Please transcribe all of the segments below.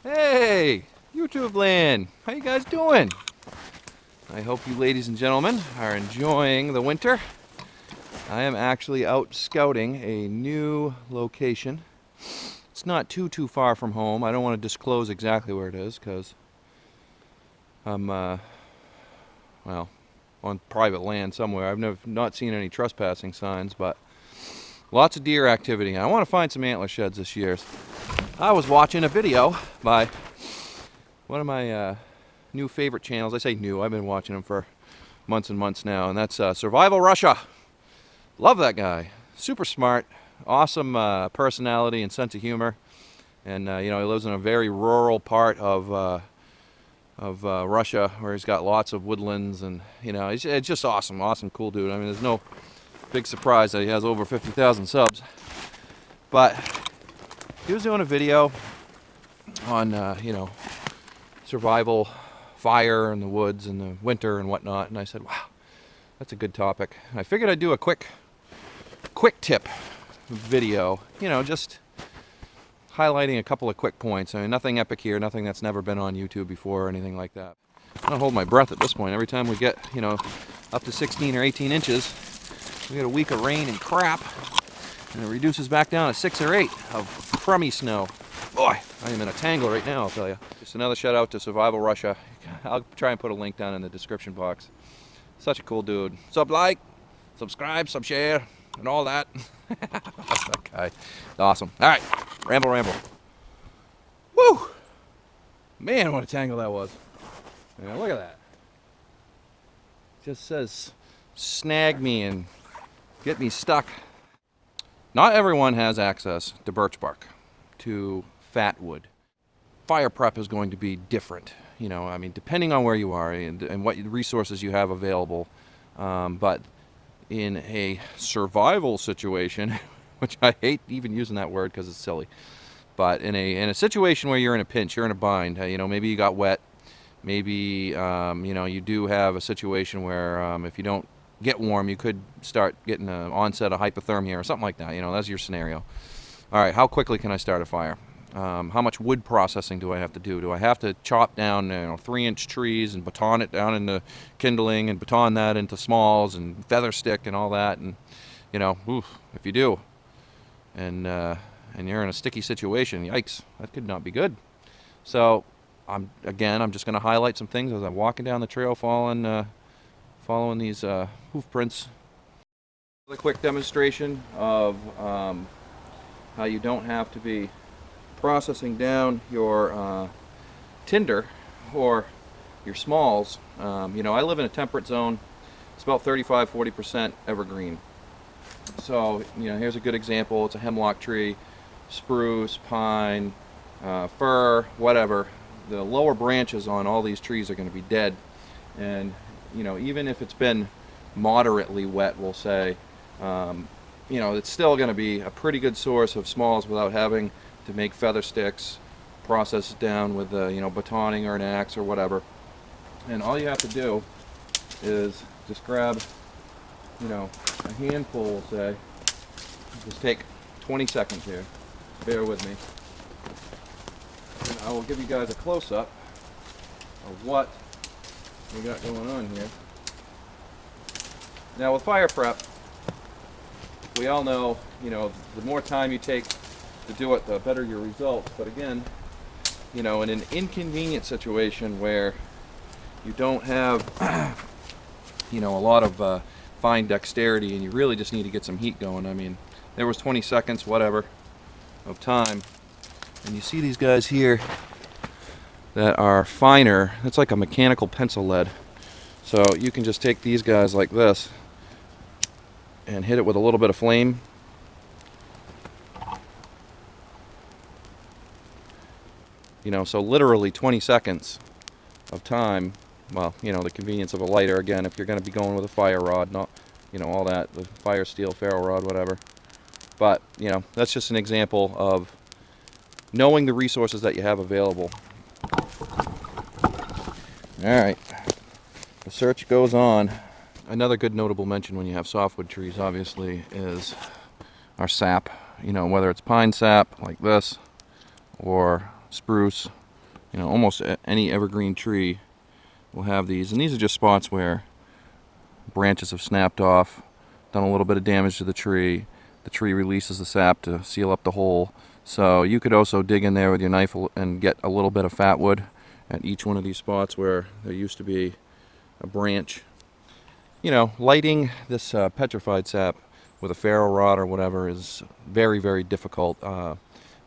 Hey, YouTube land, how you guys doing? I hope you ladies and gentlemen are enjoying the winter. I am actually out scouting a new location. It's not too far from home. I don't want to disclose exactly where it is because I'm, well, on private land somewhere. I've not seen any trespassing signs, but lots of deer activity. I want to find some antler sheds this year. I was watching a video by one of my new favorite channels. I say new, I've been watching them for months and months now, and that's Survival Russia. Love that guy. Super smart, awesome personality and sense of humor. And you know, he lives in a very rural part of Russia where he's got lots of woodlands, and you know, it's just awesome, cool dude. I mean, there's no big surprise that he has over 50,000 subs. But he was doing a video on, you know, survival, fire in the woods in the winter and whatnot, and I said, wow, that's a good topic. I figured I'd do a quick tip video, you know, just highlighting a couple of quick points. I mean, nothing epic here, nothing that's never been on YouTube before or anything like that. I'm gonna hold my breath at this point. Every time we get, you know, up to 16 or 18 inches, we get a week of rain and crap, and it reduces back down to 6 or 8 of crummy snow. Boy, I am in a tangle right now, I'll tell you. Just another shout out to Survival Russia. I'll try and put a link down in the description box. Such a cool dude. Sub like, subscribe, sub share, and all that. That guy. Awesome. All right, ramble. Woo! Man, what a tangle that was. Yeah, look at that. Just says snag me and get me stuck. Not everyone has access to birch bark, to fat wood. Fire prep is going to be different, you know, I mean, depending on where you are and what resources you have available. But in a survival situation, which I hate even using that word because it's silly, but in a situation where you're in a pinch, you're in a bind, you know, maybe you got wet, maybe, you know, you do have a situation where if you don't get warm, you could start getting an onset of hypothermia or something like that. You know, that's your scenario. All right, how quickly can I start a fire? How much wood processing do I have to do? Do I have to chop down, you know, 3-inch trees and baton it down into kindling and baton that into smalls and feather stick and all that? And you know, oof, if you do, and you're in a sticky situation, yikes, that could not be good. So I'm just going to highlight some things as I'm walking down the trail, following these hoof prints. A quick demonstration of how you don't have to be processing down your tinder or your smalls. You know, I live in a temperate zone. It's about 35–40% evergreen. So, you know, here's a good example. It's a hemlock tree, spruce, pine, fir, whatever. The lower branches on all these trees are going to be dead. And, you know, even if it's been moderately wet, we'll say, you know, it's still going to be a pretty good source of smalls without having to make feather sticks, process it down with you know, batoning or an axe or whatever. And all you have to do is just grab, you know, a handful, we'll say. Just take 20 seconds here. Bear with me. And I will give you guys a close-up of what we got going on here. Now with fire prep, we all know, you know, the more time you take to do it, the better your results. But again, you know, in an inconvenient situation where you don't have, you know, a lot of fine dexterity and you really just need to get some heat going. I mean, there was 20 seconds, whatever, of time. And you see these guys here that are finer. It's like a mechanical pencil lead. So you can just take these guys like this and hit it with a little bit of flame. You know, so literally 20 seconds of time. Well, you know, the convenience of a lighter, again, if you're going to be going with a fire rod, not, you know, all that, the fire steel, ferro rod, whatever. But, you know, that's just an example of knowing the resources that you have available. Alright, the search goes on. Another good notable mention when you have softwood trees, obviously, is our sap. You know, whether it's pine sap like this or spruce, You know, almost any evergreen tree will have these, and these are just spots where branches have snapped off, done a little bit of damage to the tree. The tree releases the sap to seal up the hole. So you could also dig in there with your knife and get a little bit of fat wood at each one of these spots where there used to be a branch. You know, lighting this petrified sap with a ferro rod or whatever is very, very difficult.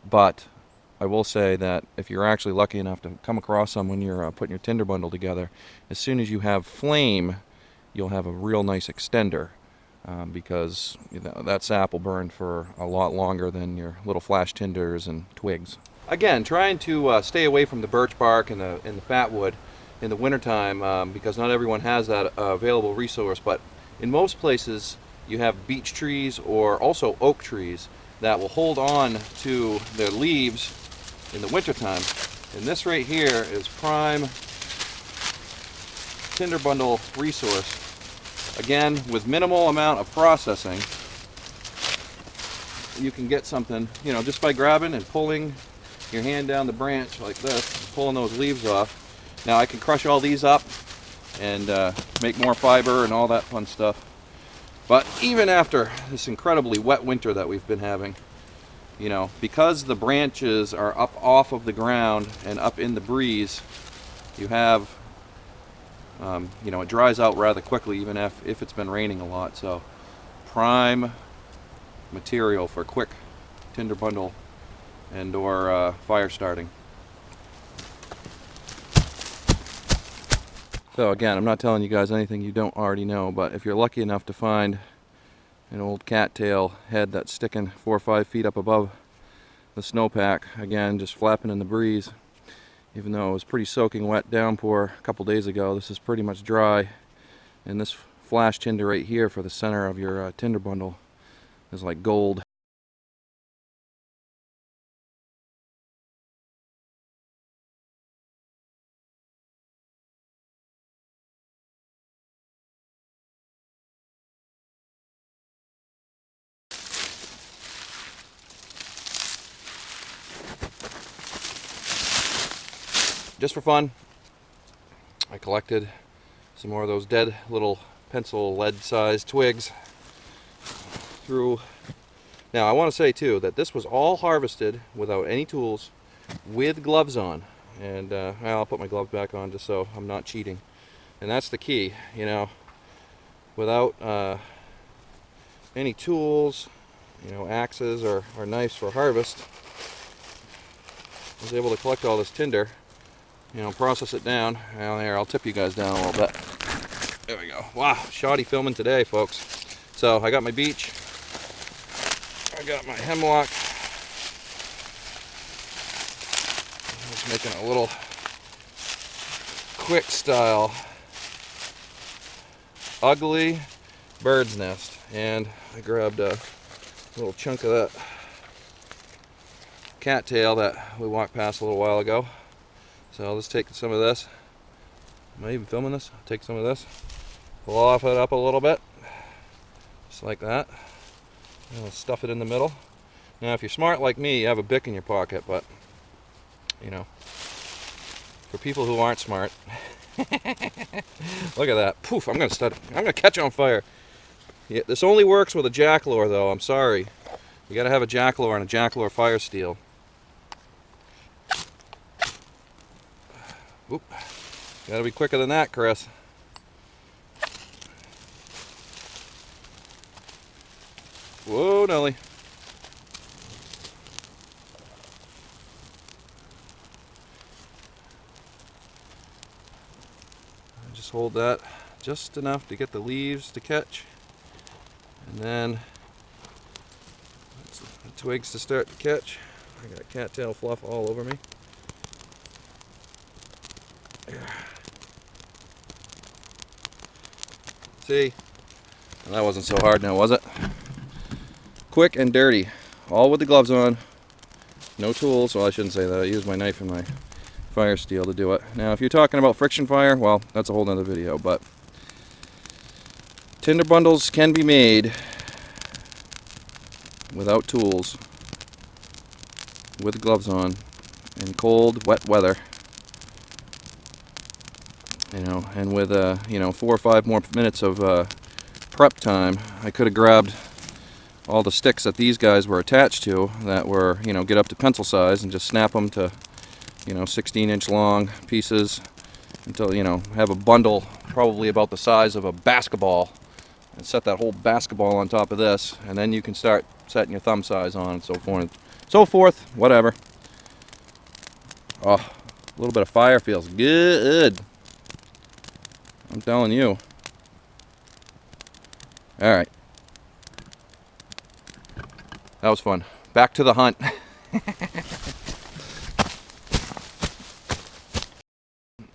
But I will say that if you're actually lucky enough to come across some when you're putting your tinder bundle together, as soon as you have flame, you'll have a real nice extender. Because you know, that sap will burn for a lot longer than your little flash tinders and twigs. Again, trying to stay away from the birch bark and the fat wood in the wintertime, because not everyone has that available resource, but in most places you have beech trees or also oak trees that will hold on to their leaves in the wintertime. And this right here is prime tinder bundle resource. Again, with minimal amount of processing, you can get something, you know, just by grabbing and pulling your hand down the branch like this, pulling those leaves off. Now I can crush all these up and make more fiber and all that fun stuff. But even after this incredibly wet winter that we've been having, you know, because the branches are up off of the ground and up in the breeze, you have you know, it dries out rather quickly even if it's been raining a lot. So prime material for quick tinder bundle and or fire starting. So again, I'm not telling you guys anything you don't already know, but if you're lucky enough to find an old cattail head that's sticking 4 or 5 feet up above the snowpack, again just flapping in the breeze, even though it was pretty soaking wet downpour a couple days ago, this is pretty much dry. And this flash tinder right here for the center of your tinder bundle is like gold. Just for fun, I collected some more of those dead little pencil lead sized twigs through. Now I want to say too that this was all harvested without any tools, with gloves on. And I'll put my gloves back on just so I'm not cheating. And that's the key, you know, without any tools, you know, axes or knives for harvest, I was able to collect all this tinder, you know, process it down. Well, here, I'll tip you guys down a little bit. There we go. Wow, shoddy filming today, folks. So I got my beech, I got my hemlock. Just making a little quick style ugly bird's nest, and I grabbed a little chunk of that cattail that we walked past a little while ago. So let's take some of this. Am I even filming this? I'll take some of this, fluff it up a little bit, just like that. And I'll stuff it in the middle. Now if you're smart like me, you have a Bic in your pocket, but you know, for people who aren't smart, look at that. Poof, I'm gonna catch on fire. Yeah, this only works with a jackalore though, I'm sorry. You gotta have a jackalore and a jackalore fire steel. Oop. Gotta be quicker than that, Chris. Whoa, Nelly. Just hold that just enough to get the leaves to catch, and then the twigs to start to catch. I got cattail fluff all over me. See? Well, that wasn't so hard now, was it? Quick and dirty. All with the gloves on. No tools. Well, I shouldn't say that. I used my knife and my fire steel to do it. Now, if you're talking about friction fire, well, that's a whole nother video, but tinder bundles can be made without tools, with gloves on, in cold, wet weather. You know, and with 4 or 5 more minutes of prep time, I could have grabbed all the sticks that these guys were attached to that were, get up to pencil size, and just snap them to, 16-inch long pieces until, have a bundle probably about the size of a basketball, and set that whole basketball on top of this, and then you can start setting your thumb size on, and so forth, whatever. Oh, a little bit of fire feels good. I'm telling you. All right. That was fun. Back to the hunt.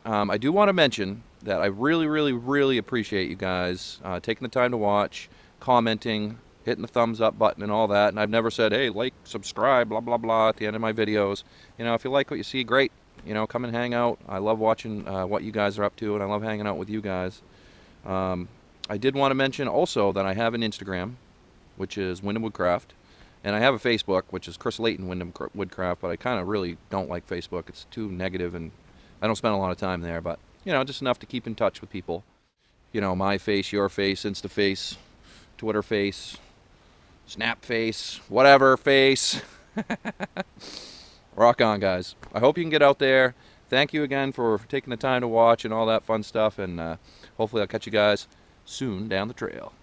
I do want to mention that I really, really, really appreciate you guys taking the time to watch, commenting, hitting the thumbs up button and all that. And I've never said, hey, like, subscribe, blah, blah, blah at the end of my videos. If you like what you see, great. Come and hang out. I love watching what you guys are up to, and I love hanging out with you guys. I did want to mention also that I have an Instagram, which is Wyndham Woodcraft, and I have a Facebook, which is Chris Layton Wyndham Woodcraft, but I kind of really don't like Facebook. It's too negative, and I don't spend a lot of time there, but, just enough to keep in touch with people. My face, your face, Insta face, Twitter face, Snap face, whatever face. Rock on, guys. I hope you can get out there. Thank you again for taking the time to watch and all that fun stuff, and hopefully I'll catch you guys soon down the trail.